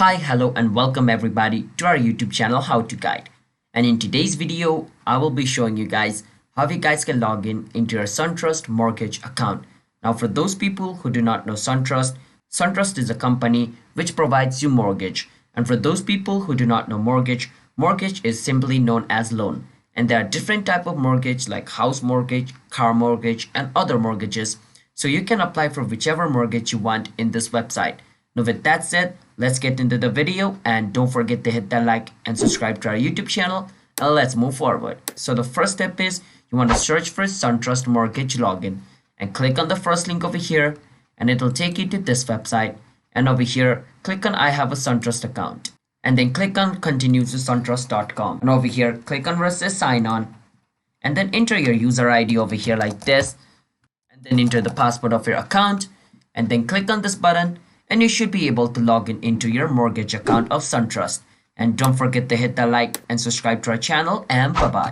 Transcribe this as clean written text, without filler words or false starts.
Hi, hello, and welcome everybody to our YouTube channel How to Guide. And in today's video, I will be showing you guys how you guys can log in into your SunTrust mortgage account. Now, for those people who do not know SunTrust, SunTrust is a company which provides you mortgage. And for those people who do not know mortgage is simply known as loan. And there are different type of mortgage like house mortgage, car mortgage, and other mortgages. So you can apply for whichever mortgage you want in this website. Now with that said, let's get into the video and don't forget to hit that like and subscribe to our YouTube channel and let's move forward. So the first step is you want to search for SunTrust mortgage login and click on the first link over here and it'll take you to this website, and over here click on I have a SunTrust account and then click on continue to suntrust.com, and over here click on where it says sign on and then enter your user ID over here like this and then enter the password of your account and then click on this button and you should be able to log in into your mortgage account of SunTrust. And don't forget to hit the like and subscribe to our channel, and bye bye.